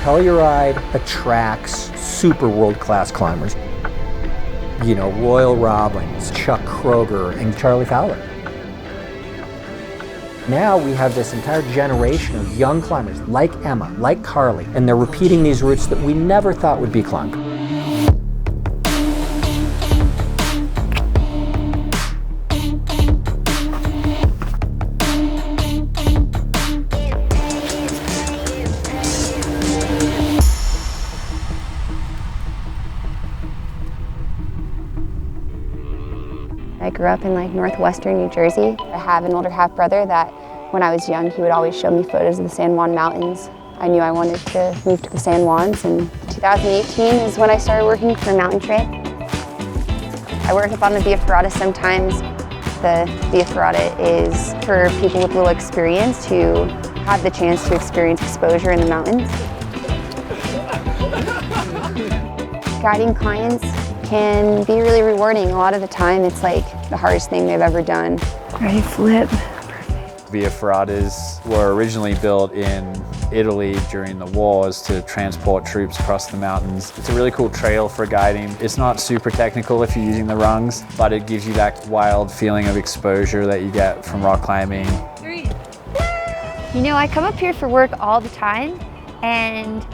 Telluride attracts super world-class climbers. You know, Royal Robbins, Chuck Kroger, and Charlie Fowler. Now we have this entire generation of young climbers like Emma, like Carly, and they're repeating these routes that we never thought would be climbed. I grew up in northwestern New Jersey. I have an older half brother that when I was young, he would always show me photos of the San Juan Mountains. I knew I wanted to move to the San Juans, and 2018 is when I started working for Mountain Trip. I work up on the Via Ferrata sometimes. The Via Ferrata is for people with little experience who have the chance to experience exposure in the mountains. Guiding clients can be really rewarding. A lot of the time, it's like the hardest thing they've ever done. Ready, flip. Via Ferratas were originally built in Italy during the wars to transport troops across the mountains. It's a really cool trail for guiding. It's not super technical if you're using the rungs, but it gives you that wild feeling of exposure that you get from rock climbing. 3. You know, I come up here for work all the time, and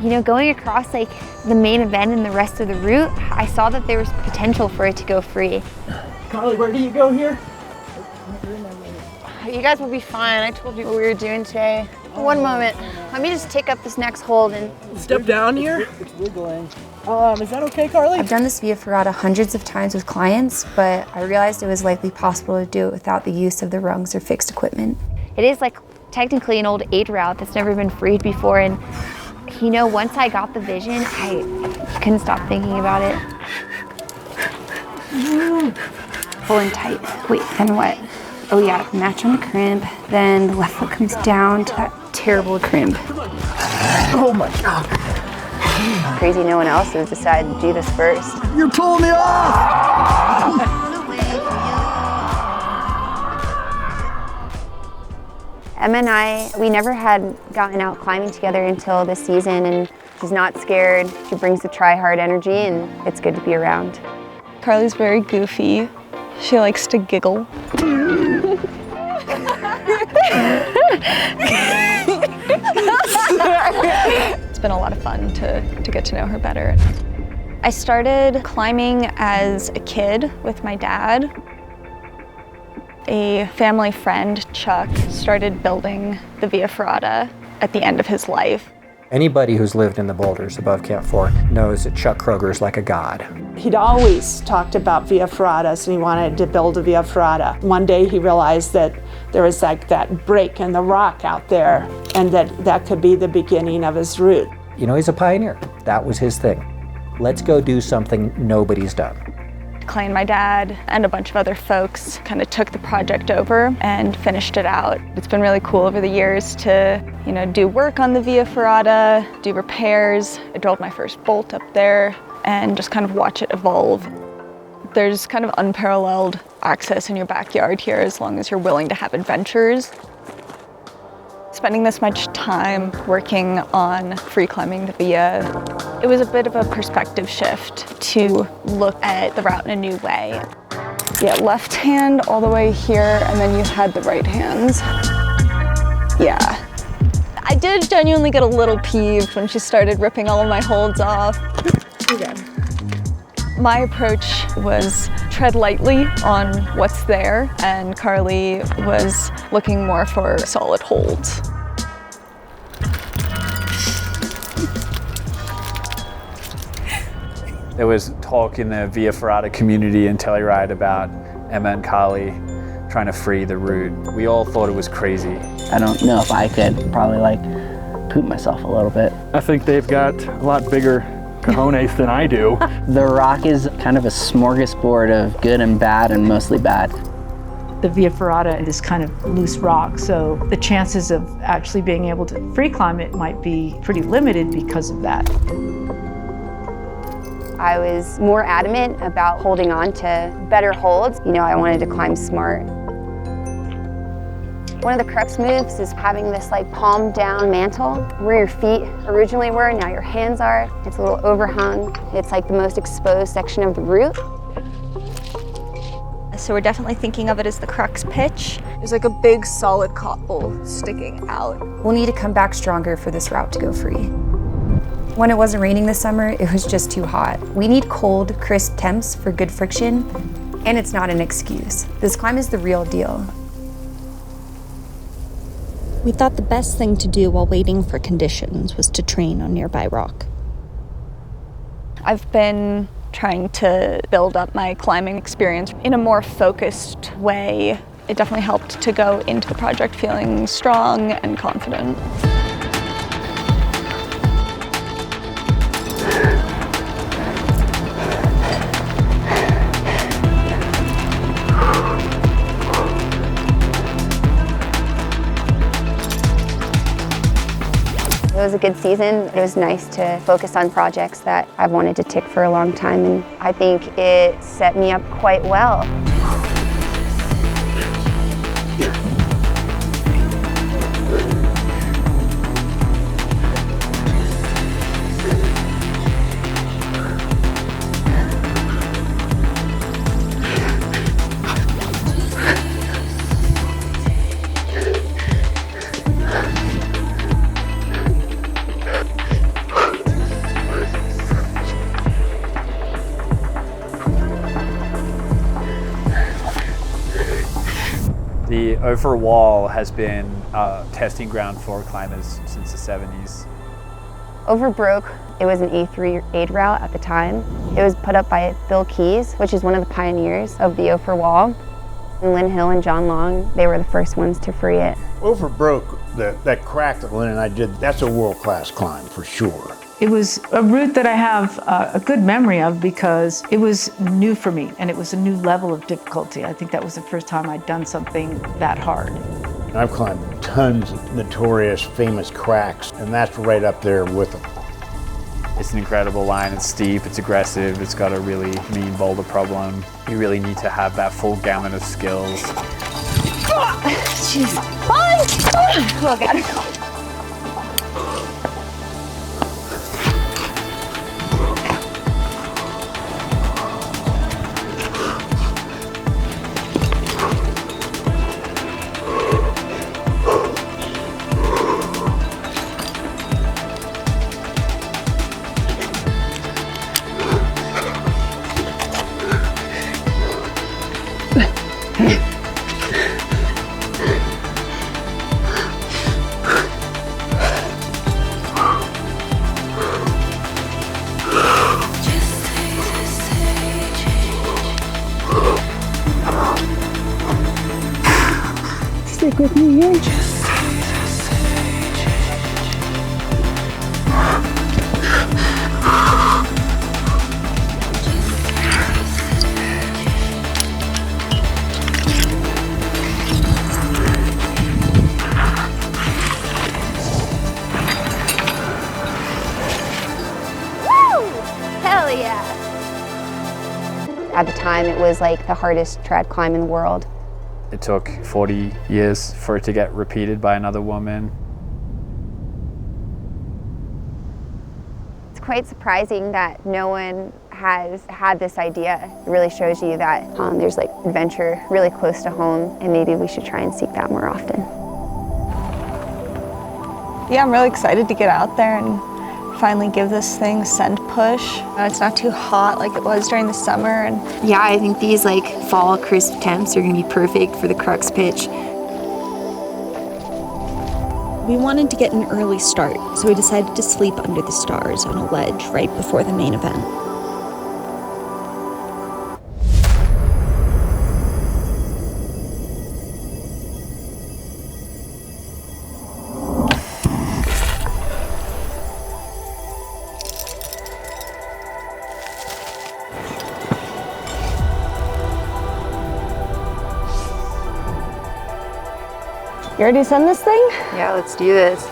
you know, going across the main event and the rest of the route, I saw that there was potential for it to go free. Carly, where do you go here? You guys will be fine. I told you what we were doing today. One moment. Let me just take up this next hold and... Step down here. It's wiggling. Is that okay, Carly? I've done this Via Ferrata hundreds of times with clients, but I realized it was likely possible to do it without the use of the rungs or fixed equipment. It is technically an old aid route that's never been freed before, and you know, once I got the vision, I couldn't stop thinking about it. Pulling tight. Wait, then what? Oh yeah, match on the crimp, then the left foot comes down to that terrible crimp. Oh my God. Crazy no one else has decided to do this first. You're pulling me off! Emma and we never had gotten out climbing together until this season, and she's not scared. She brings the try-hard energy, and it's good to be around. Carly's very goofy. She likes to giggle. It's been a lot of fun to get to know her better. I started climbing as a kid with my dad. A family friend, Chuck, started building the Via Ferrata at the end of his life. Anybody who's lived in the boulders above Camp 4 knows that Chuck Kroger is like a god. He'd always talked about Via Ferratas, and he wanted to build a Via Ferrata. One day he realized that there was that break in the rock out there, and that could be the beginning of his route. You know, he's a pioneer. That was his thing. Let's go do something nobody's done. Clay and my dad and a bunch of other folks kind of took the project over and finished it out. It's been really cool over the years to, you know, do work on the Via Ferrata, do repairs. I drilled my first bolt up there and just kind of watch it evolve. There's kind of unparalleled access in your backyard here as long as you're willing to have adventures. Spending this much time working on free climbing the Via, it was a bit of a perspective shift to look at the route in a new way. Yeah, left hand all the way here, and then you had the right hands. Yeah. I did genuinely get a little peeved when she started ripping all of my holds off. Okay. My approach was tread lightly on what's there, and Carly was looking more for solid holds. There was talk in the Via Ferrata community in Telluride about Emma and Carly trying to free the route. We all thought it was crazy. I don't know if I could probably poop myself a little bit. I think they've got a lot bigger cojones than I do. The rock is kind of a smorgasbord of good and bad, and mostly bad. The Via Ferrata is kind of loose rock, so the chances of actually being able to free climb it might be pretty limited because of that. I was more adamant about holding on to better holds. You know, I wanted to climb smart. One of the crux moves is having this like palm down mantle where your feet originally were, now your hands are. It's a little overhung. It's like the most exposed section of the route. So we're definitely thinking of it as the crux pitch. There's like a big solid cobble sticking out. We'll need to come back stronger for this route to go free. When it wasn't raining this summer, it was just too hot. We need cold, crisp temps for good friction, and it's not an excuse. This climb is the real deal. We thought the best thing to do while waiting for conditions was to train on nearby rock. I've been trying to build up my climbing experience in a more focused way. It definitely helped to go into the project feeling strong and confident. It was a good season. It was nice to focus on projects that I've wanted to tick for a long time, and I think it set me up quite well. The Over Wall has been a testing ground for climbers since the 70s. Holbrooke, it was an E3 aid route at the time. It was put up by Bill Keys, which is one of the pioneers of the Over Wall. And Lynn Hill and John Long, they were the first ones to free it. Holbrooke, that crack that Lynn and I did, that's a world-class climb for sure. It was a route that I have a good memory of because it was new for me and it was a new level of difficulty. I think that was the first time I'd done something that hard. I've climbed tons of notorious, famous cracks, and that's right up there with them. It's an incredible line. It's steep, it's aggressive, it's got a really mean boulder problem. You really need to have that full gamut of skills. Jeez. Oh, God. Stick with me here. Hell yeah! At the time, it was like the hardest trad climb in the world. It took 40 years for it to get repeated by another woman. It's quite surprising that no one has had this idea. It really shows you that there's like adventure really close to home, and maybe we should try and seek that more often. Yeah, I'm really excited to get out there and finally give this thing a send push. It's not too hot like it was during the summer. And Yeah, I think these like fall crisp temps are gonna be perfect for the crux pitch. We wanted to get an early start, so we decided to sleep under the stars on a ledge right before the main event. you ready to send this thing? Yeah, let's do this.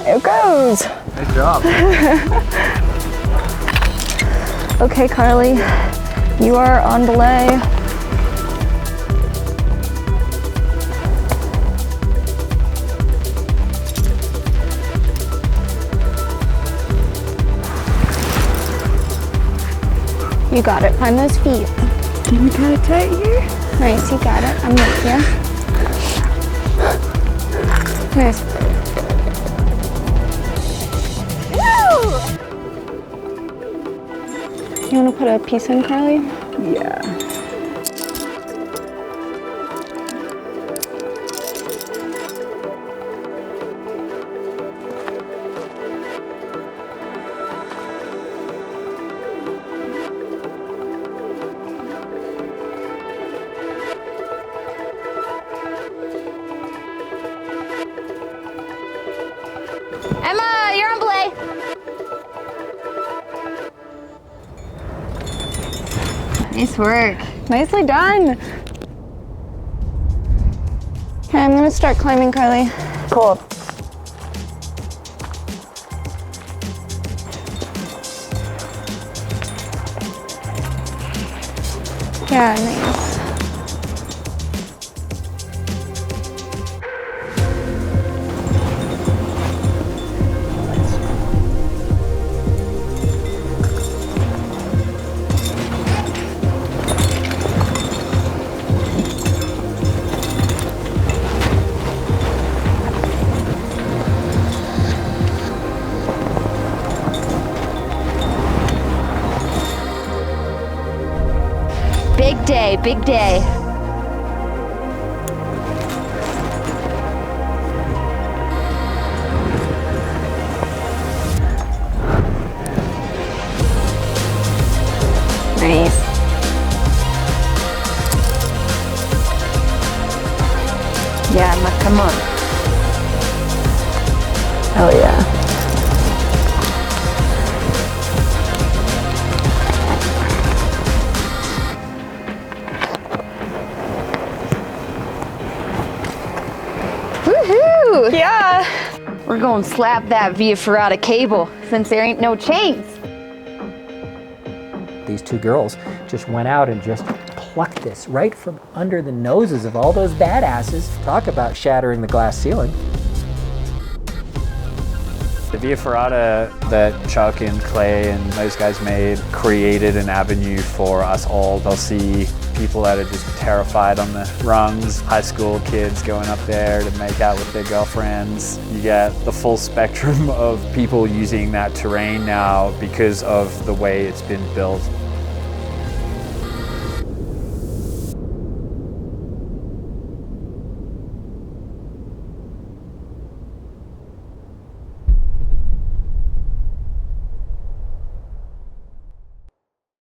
There it goes. Nice job. Okay, Carly, you are on belay. You got it. Find those feet. Can you kind of tight here? Nice, you got it. I'm with you. Nice. You want to put a piece in, Carly? Yeah. Emma, you're on belay. Nice work. Nicely done. Okay, I'm gonna start climbing, Carly. Cool. Yeah, nice. Big day, big day. Nice. Yeah, Emma, come on. Hell yeah. Woohoo! Yeah. We're gonna slap that Via Ferrata cable since there ain't no chains. These two girls just went out and just plucked this right from under the noses of all those badasses. Talk about shattering the glass ceiling. The Via Ferrata that Chuck and Clay and those guys made created an avenue for us all. They'll see people that are just terrified on the rungs, high school kids going up there to make out with their girlfriends. You get the full spectrum of people using that terrain now because of the way it's been built.